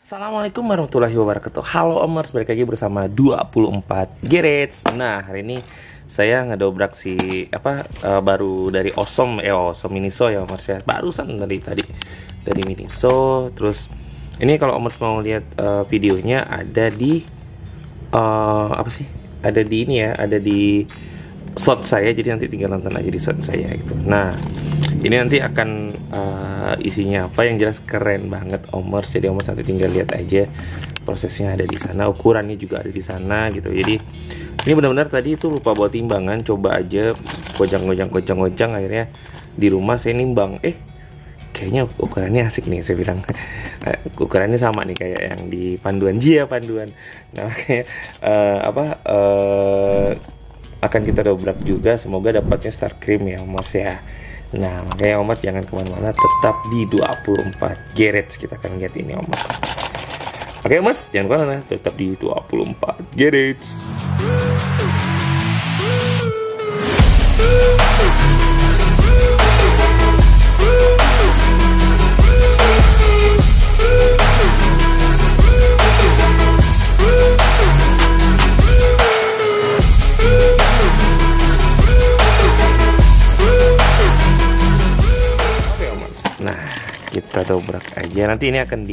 Assalamualaikum warahmatullahi wabarakatuh. Halo Omers, balik lagi bersama 24 Gerets. Nah, hari ini saya ngedobrak si baru dari Osom Miniso ya Omers ya. Barusan dari Miniso. Terus ini kalau Omers mau lihat videonya ada di Ada di ini ya, ada di shot saya, jadi nanti tinggal nonton aja di shot saya gitu. Nah, ini nanti akan isinya apa, yang jelas keren banget Omers. Jadi Omers nanti tinggal lihat aja, prosesnya ada di sana, ukurannya juga ada di sana gitu. Jadi ini benar-benar tadi itu lupa bawa timbangan, coba aja gojang, akhirnya di rumah saya nimbang, kayaknya ukurannya asik nih, saya bilang. Ukurannya sama nih kayak yang di panduan panduan. Nah, kayak akan kita dobrak juga, semoga dapatnya Star Cream ya Omers ya. Nah, makanya Omers jangan kemana-mana, tetap di 24 Gerets kita akan lihat ini Omers. Oke Omers, jangan kemana-mana, tetap di 24 Gerets. Nah, kita dobrak aja. Nanti ini akan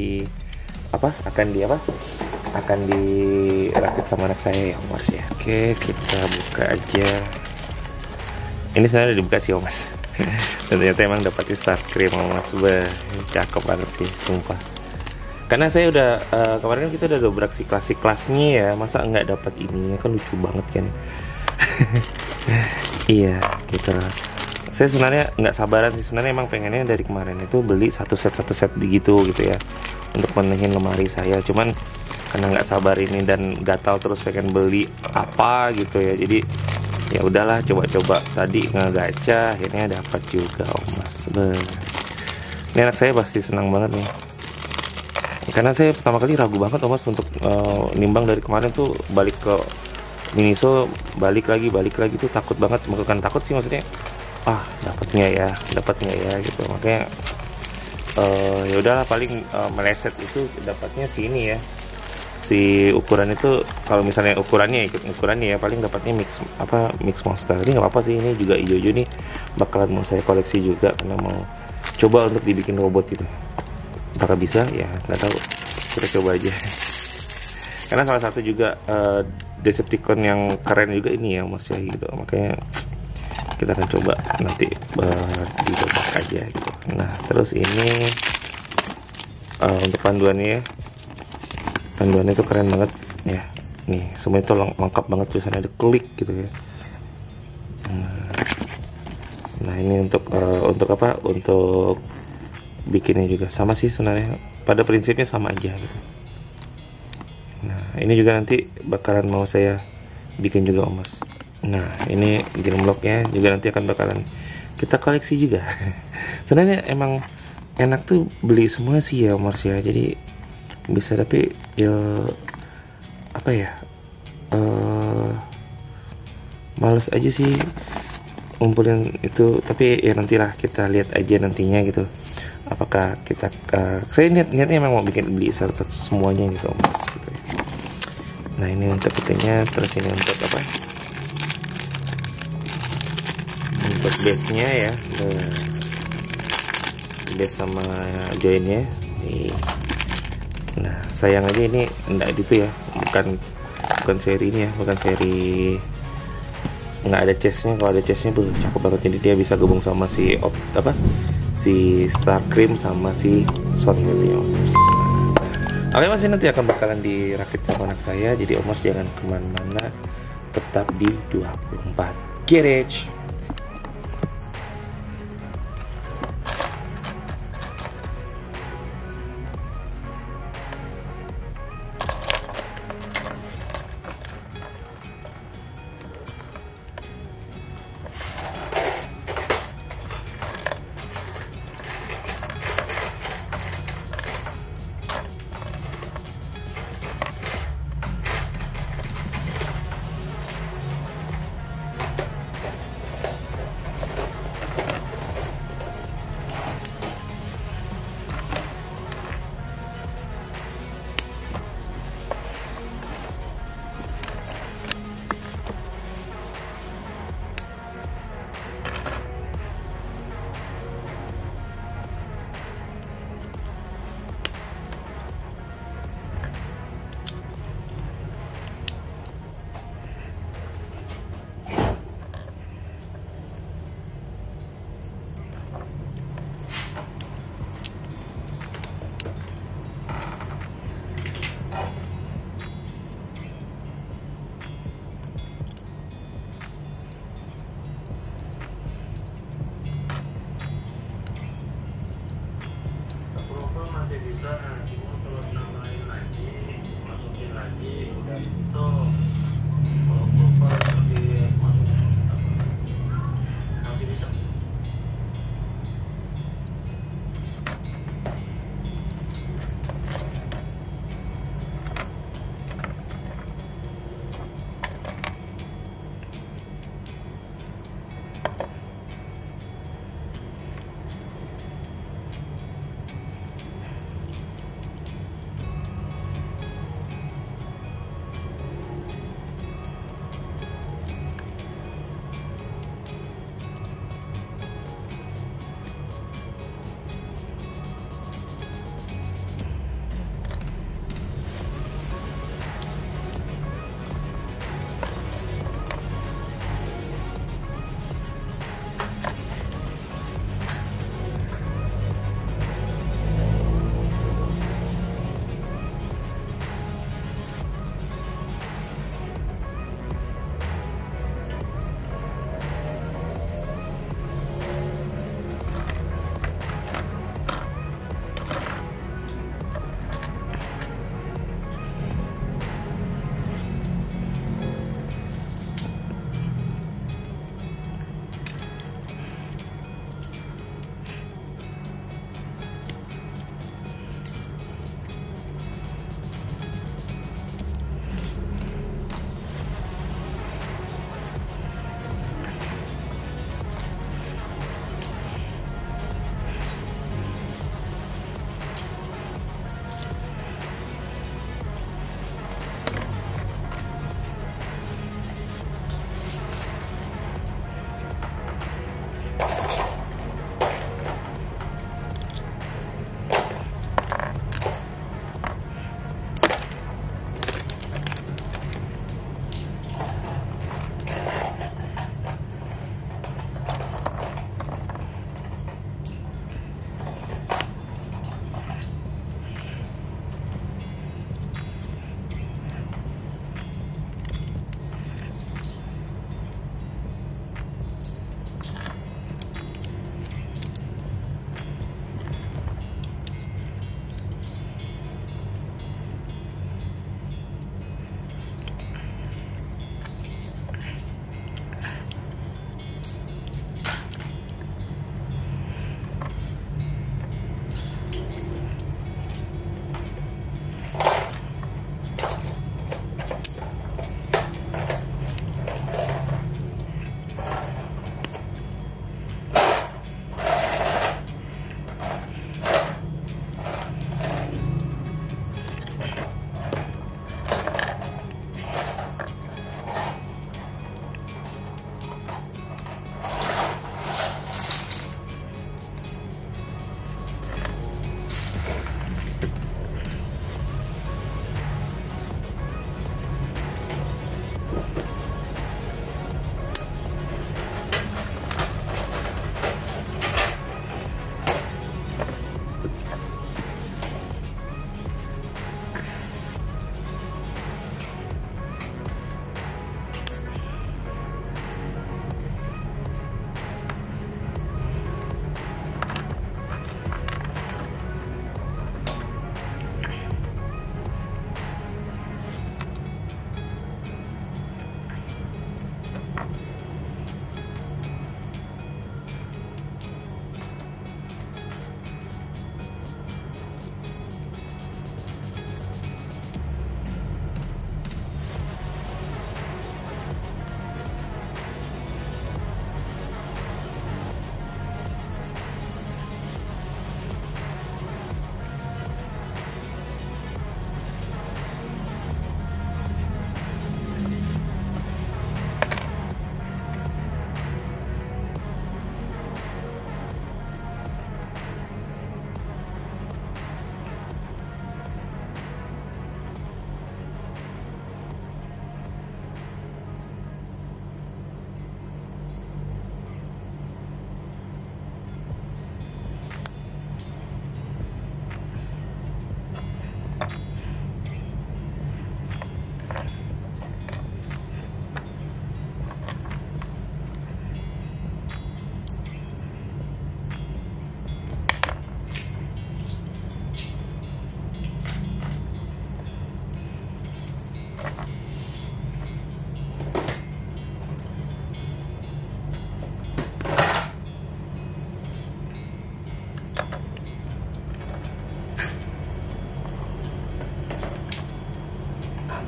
dirakit sama anak saya ya Omers ya. Oke, kita buka aja. Ini sebenarnya udah dibuka sih Omers. Dan ternyata emang dapatnya Star Cream Omers. Cakep banget sih, sumpah. Karena saya udah kemarin kan kita udah dobrak si klasik kelasnya ya. Masa nggak dapat ini? Kan lucu banget kan. Iya, gitu. Saya sebenarnya nggak sabaran sih, sebenarnya emang pengennya dari kemarin itu beli satu set begitu gitu ya, untuk menuhin lemari saya. Cuman karena nggak sabar ini dan gatal terus pengen beli apa gitu ya, jadi ya udahlah, coba tadi ngegaca, akhirnya dapat juga Omers. Ini anak saya pasti senang banget nih, karena saya pertama kali ragu banget Omers untuk nimbang dari kemarin tuh, balik ke Miniso, balik lagi tuh takut banget, bukan takut sih maksudnya, dapat nggak ya gitu. Makanya ya udahlah, paling meleset itu dapatnya sini ya, si ukuran itu. Kalau misalnya ukurannya ikut ukurannya ya, paling dapatnya mix monster. Ini nggak apa-apa sih, ini juga hijau nih, bakalan mau saya koleksi juga karena mau coba untuk dibikin robot gitu. Apakah bisa ya, nggak tahu, kita coba aja. Karena salah satu juga Decepticon yang keren juga ini ya Omers ya gitu, makanya kita akan coba nanti didobrak aja gitu. Nah, terus ini untuk panduannya itu keren banget ya. Nih, semua itu lengkap banget, tulisannya ada klik gitu ya. Nah, ini untuk bikinnya juga sama sih sebenarnya, pada prinsipnya sama aja gitu. Nah, ini juga nanti bakalan mau saya bikin juga Omers. Nah, ini game blocknya juga nanti akan bakalan kita koleksi juga. Sebenarnya emang enak tuh beli semua sih ya Omers ya, jadi bisa, tapi ya males aja sih ngumpulin itu. Tapi ya nantilah, kita lihat aja nantinya gitu, apakah kita saya niatnya emang mau beli satu-satu semuanya gitu Omers gitu. Nah, ini untuk itunya, terus ini untuk untuk base-nya ya, base sama joinnya nih. Nah, sayang aja ini enggak gitu ya, bukan seri ini ya, bukan seri, nggak ada chestnya. Kalau ada chestnya tuh cakep banget, jadi dia bisa gabung sama si Star Cream sama si Son gitu ya Omers. Oke, masih nanti akan bakalan dirakit sama anak saya, jadi Omers jangan kemana-mana, tetap di 24 Garage. itu kalau pulpen masih masih bisa.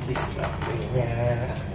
habis baterainya.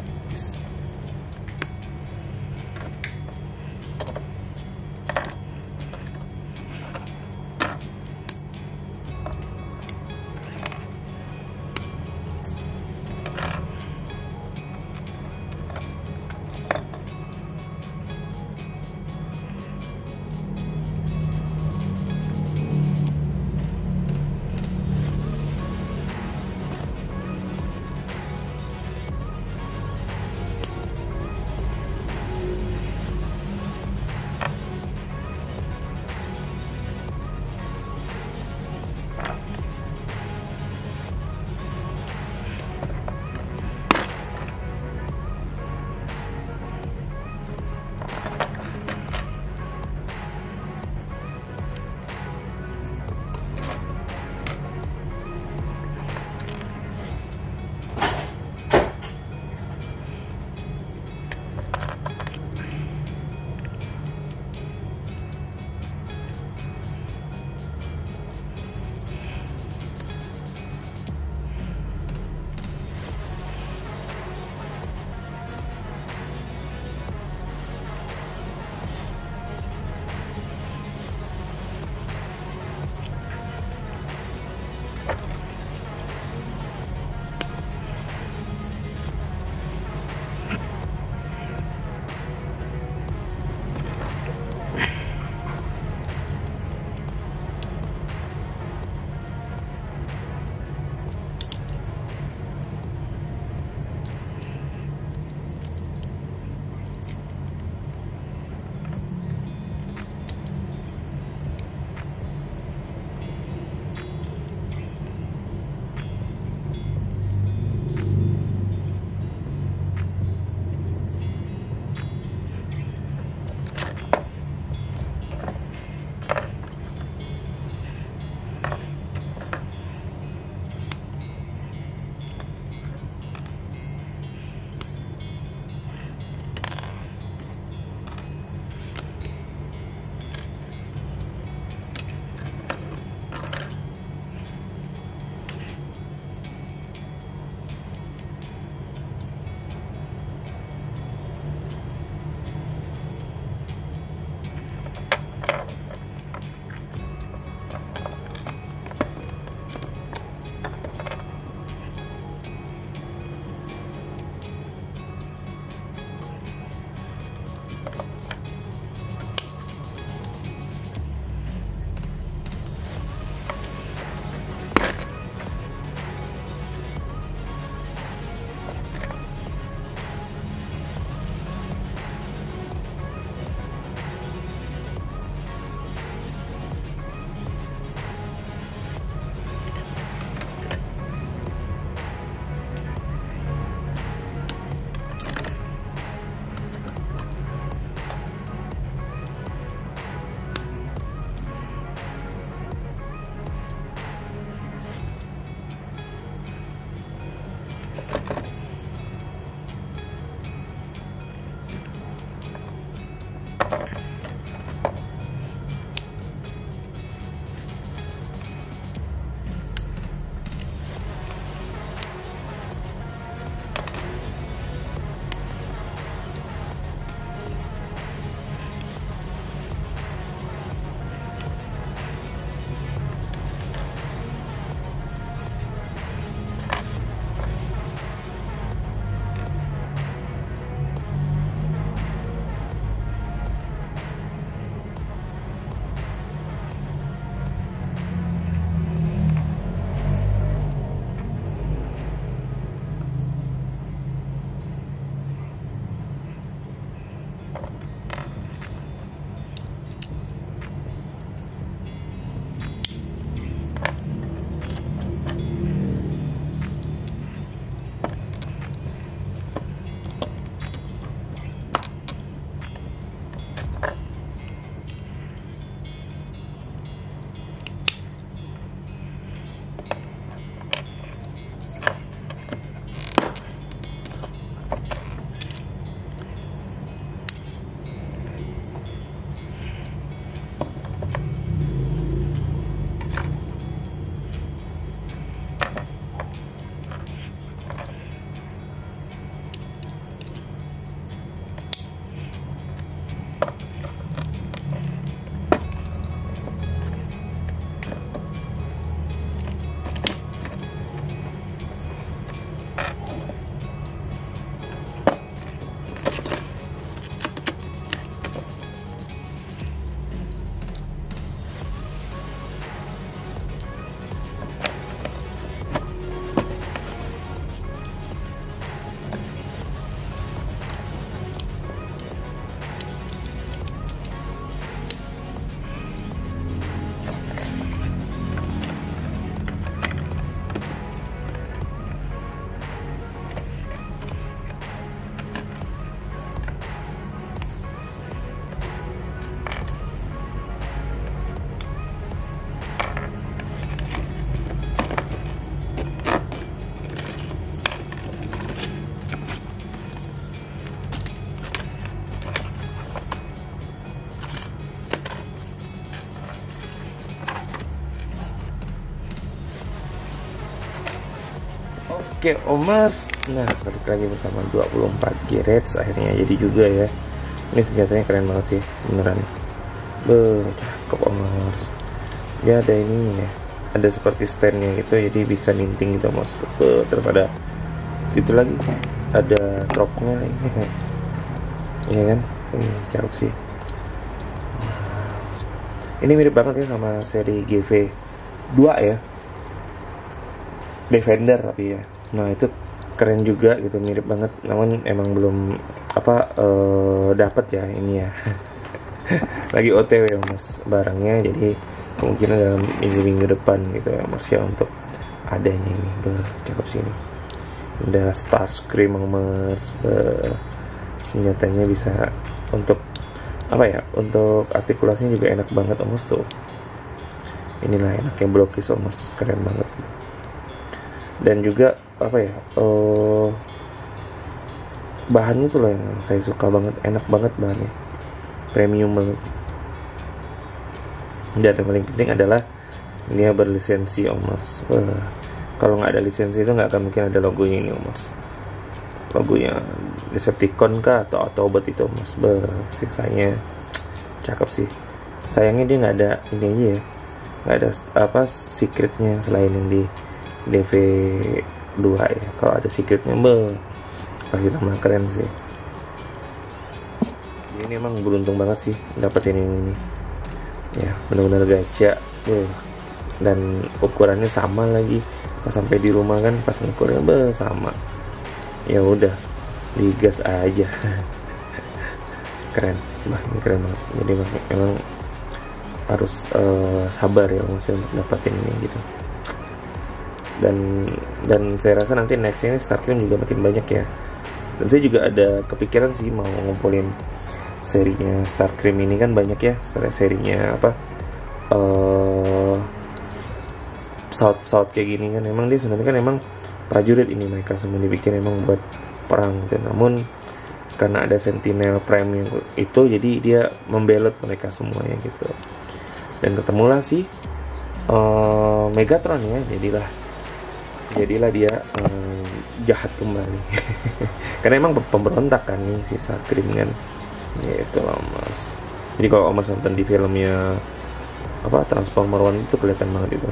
Oke Omers, nah balik lagi bersama 24 Garage akhirnya jadi juga ya. Ini senjatanya keren banget sih, beneran. Cakep Omers. Dia ada ini ya, ada seperti standnya gitu, jadi bisa ninting gitu Omers. Terus ada itu lagi, ada dropnya lagi. Iya kan, cakep sih. Ini mirip banget ya sama seri GV 2 ya, Defender tapi ya. Nah itu keren juga gitu, mirip banget. Namun emang belum dapat ya ini ya. Lagi OTW ya Mas barangnya, jadi kemungkinan dalam minggu-minggu depan gitu ya Mas ya untuk adanya ini. Cakep sih ini. Ada Starscream Mas. Senjatanya bisa untuk untuk artikulasinya juga enak banget Mas tuh. Inilah enaknya blokis Mas, keren banget gitu. Dan juga bahannya tuh loh yang saya suka banget, enak banget bahannya, premium banget. Dan yang paling penting adalah dia berlisensi Mas. Kalau nggak ada lisensi itu nggak akan mungkin ada logonya ini Mas. Logonya Decepticon kah atau Autobot itu Mas. Sisanya cakep sih. Sayangnya dia nggak ada ini aja ya, nggak ada secretnya selain yang di DV2 ya. Kalau ada secretnya pasti tambah keren sih. Ini emang beruntung banget sih dapetin ini ya, benar-benar gacha. Dan ukurannya sama lagi, pas sampai di rumah kan pas ngukurnya sama, ya udah digas aja. Keren banget. Jadi emang harus sabar ya maksudnya untuk dapetin ini gitu. Dan saya rasa nanti next ini Starscream juga makin banyak ya. Dan saya juga ada kepikiran sih mau ngumpulin serinya Starscream ini, kan banyak ya serinya pesawat kayak gini kan. Emang dia sebenarnya kan emang prajurit, ini mereka semua dibikin emang buat perang gitu. Namun karena ada Sentinel Prime yang itu, jadi dia membelot mereka semuanya gitu. Dan ketemulah si Megatron ya, jadilah dia jahat kembali. Karena emang pemberontak kan nih si Starscream kan. Ya itu loh Mas. Jadi kalau Mas nonton di filmnya Transformer One itu kelihatan banget itu.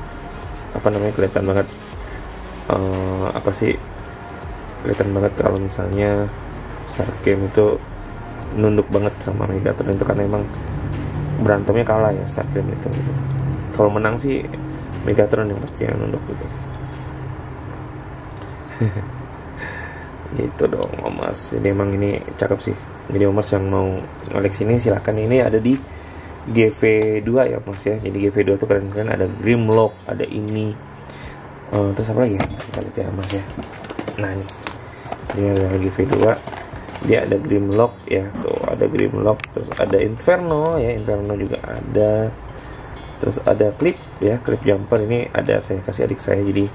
Kelihatan banget kelihatan banget kalau misalnya Starscream itu nunduk banget sama Megatron itu, karena emang berantemnya kalah ya Starscream itu gitu. Kalau menang sih Megatron yang pasti yang nunduk gitu. Gitu dong Mas. Jadi emang ini cakep sih. Jadi Mas yang mau koleksi ini silakan, ini ada di GV2 ya Mas ya. Jadi GV2 tuh keren-keren, ada Grimlock, ada ini terus apa lagi ya, kita lihat ya Mas ya. Nah ini ada GV2, dia ada Grimlock ya, tuh ada Grimlock, terus ada Inferno ya, Inferno juga ada. Terus ada Clip ya, Clip Jumper ini ada saya kasih adik saya, jadi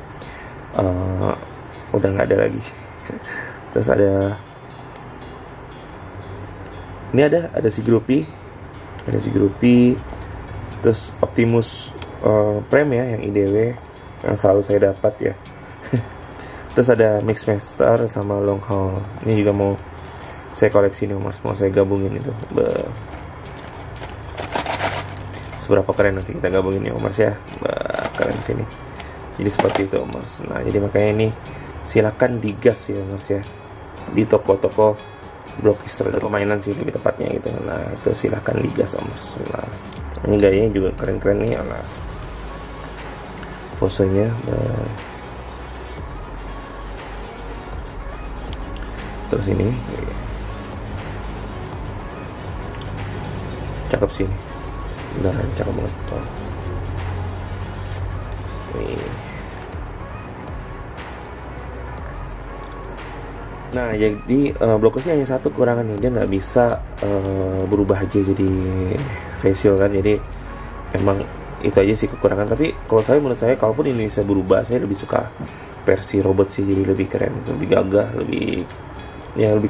udah nggak ada lagi. Terus ini ada si Groupie, terus Optimus Prime ya yang IDW yang selalu saya dapat ya. Terus ada Mixmaster sama Long Haul, ini juga mau saya koleksi nih Mas, mau saya gabungin itu. Seberapa keren nanti kita gabungin ya Mas ya, keren sini. Jadi seperti itu Mas. Nah jadi makanya ini silakan digas ya Mas ya, di toko-toko blokis atau permainan sih lebih tepatnya gitu. Nah itu silakan digas Mas. Nah ini gayanya juga keren-keren nih. Nah posenya terus ini cakep sih ini, beneran cakep banget. Nah jadi blokosnya hanya satu kekurangannya, dia nggak bisa berubah aja jadi facial kan. Jadi emang itu aja sih kekurangan. Tapi kalau menurut saya kalaupun ini bisa berubah, saya lebih suka versi robot sih, jadi lebih keren, lebih gagah, lebih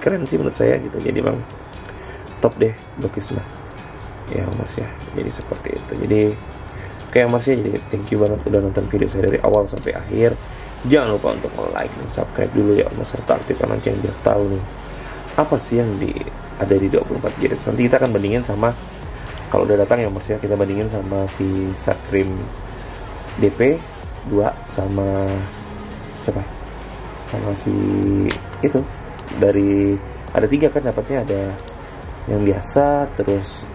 keren sih menurut saya gitu. Jadi bang top deh blokis mah ya Mas ya. Jadi seperti itu. Jadi kayak Mas ya, jadi thank you banget udah nonton video saya dari awal sampai akhir. Jangan lupa untuk like dan subscribe dulu ya Mas, serta aktifkan lonceng biar tahu nih apa sih yang ada di 24 GHz. Nanti kita akan bandingin sama, kalau udah datang ya Mas ya, kita bandingin sama si Starcream DP 2 sama siapa? Sama si itu, dari ada 3 kan dapatnya, ada yang biasa, terus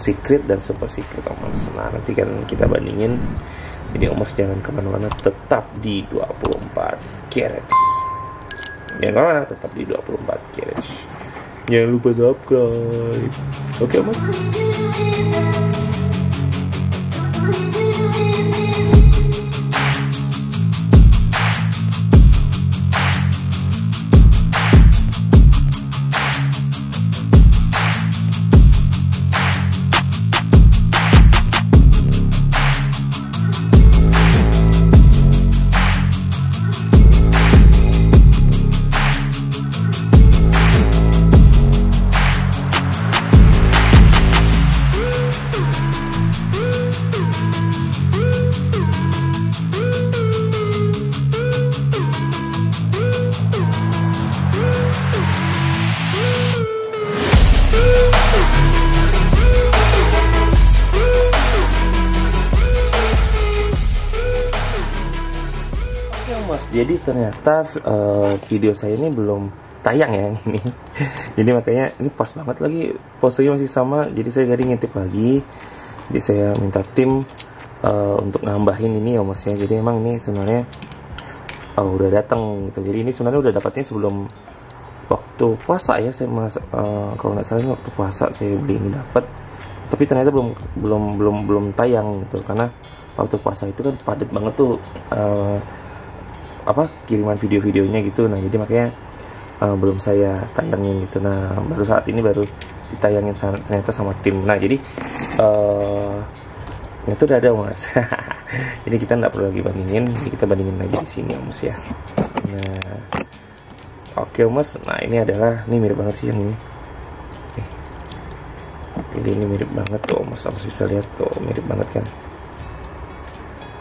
secret dan super secret Mas. Nah nanti kan kita bandingin. Jadi Mas jangan kemana-mana, tetap di 24 GHz. Jangan kemana, tetap di 24 GHz. Jangan lupa subscribe. Oke Mas. Mas, jadi ternyata video saya ini belum tayang ya ini. Jadi makanya ini pas banget lagi, posenya masih sama. Jadi saya jadi ngintip lagi. Jadi saya minta tim untuk nambahin ini ya Mas ya. Jadi emang ini sebenarnya udah datang gitu. Jadi ini sebenarnya udah dapatnya sebelum waktu puasa ya. Saya kalau nggak salah ini waktu puasa saya beli ini dapat. Tapi ternyata belum tayang gitu, karena waktu puasa itu kan padat banget tuh kiriman video-videonya gitu. Nah jadi makanya belum saya tayangin gitu. Nah baru saat ini baru ditayangin ternyata sama tim. Nah jadi itu udah ada Mas. Jadi kita nggak perlu lagi bandingin, jadi kita bandingin lagi di sini Mas ya. Nah oke Mas. Nah ini adalah, ini mirip banget sih yang ini. Ini mirip banget tuh Mas bisa lihat tuh, mirip banget kan.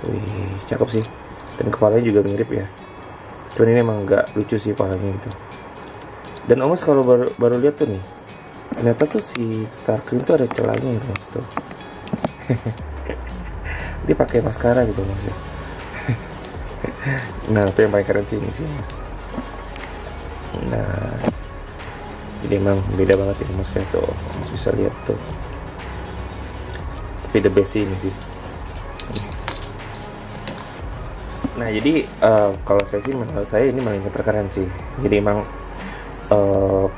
Wih cakep sih. Dan kepalanya juga mirip ya. Cuman ini emang nggak lucu sih kepalanya gitu. Dan Mas kalau baru lihat tuh nih, ternyata tuh si Starcream tuh ada celahnya gitu Mas tuh. Dia pakai maskara gitu Mas ya. Nah itu yang paling keren sih ini sih Mas. Nah jadi emang beda banget ya Mas ya tuh. Mas bisa lihat tuh. Tapi the best sih ini sih. Nah jadi kalau saya sih, menurut saya ini paling terkeren sih. Jadi emang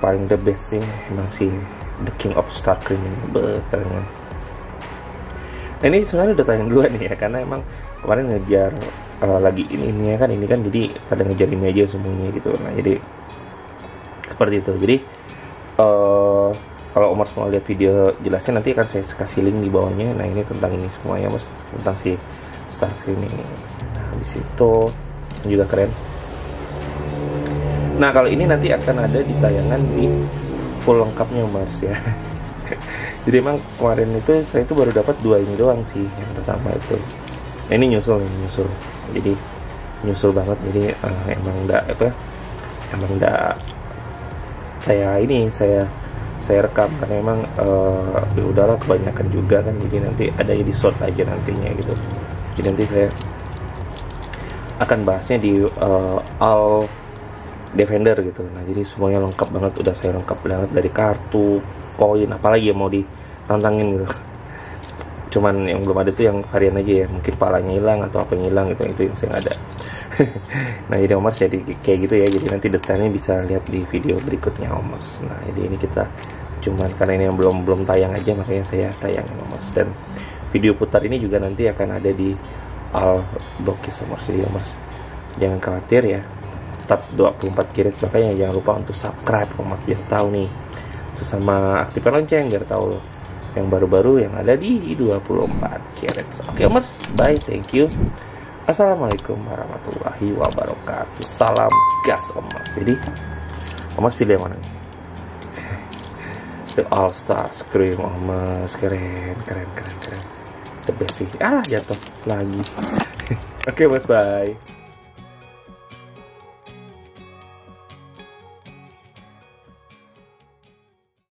paling the best sih emang sih The King of Starcream ini, keren kan. Nah ini sebenarnya udah tayang duluan nih ya, karena emang kemarin ngejar lagi ini kan jadi pada ngejar ini aja semuanya gitu. Nah jadi seperti itu. Jadi kalau Mas mau lihat video jelasnya nanti akan saya kasih link di bawahnya. Nah ini tentang ini semuanya Mas, tentang si Starcream ini. Di situ juga keren. Nah kalau ini nanti akan ada di tayangan di full lengkapnya Mas ya. Jadi emang kemarin itu saya itu baru dapat 2 ini doang sih. Yang pertama itu, nah, ini nyusul. Jadi nyusul banget. Jadi emang enggak saya rekam karena emang ya udahlah kebanyakan juga kan. Jadi nanti ada di short aja nantinya gitu. Jadi nanti saya akan bahasnya di All Defender gitu. Nah jadi semuanya lengkap banget, udah saya lengkap banget dari kartu, koin, apalagi yang mau ditantangin gitu. Cuman yang belum ada tuh yang varian aja ya, mungkin palanya hilang atau apa yang hilang gitu, itu yang saya nggak ada. Nah jadi Omars jadi kayak gitu ya. Jadi nanti detailnya bisa lihat di video berikutnya Omars. Nah jadi ini kita cuman karena ini yang belum tayang aja, makanya saya tayangin Omars. Dan video putar ini juga nanti akan ada di All Blockies Omars. Jadi Omars jangan khawatir ya, tetap 24 GHz. Makanya jangan lupa untuk subscribe Omars biar tahu nih, sama aktifkan lonceng biar tahu yang baru-baru yang ada di 24 GHz. Oke Omars, bye, thank you. Assalamualaikum warahmatullahi wabarakatuh. Salam gas Omars. Jadi Omars pilih yang mana nih? The All Star Scream Omars, keren. The best sih. Alah jatuh lagi. Oke Mas, bye.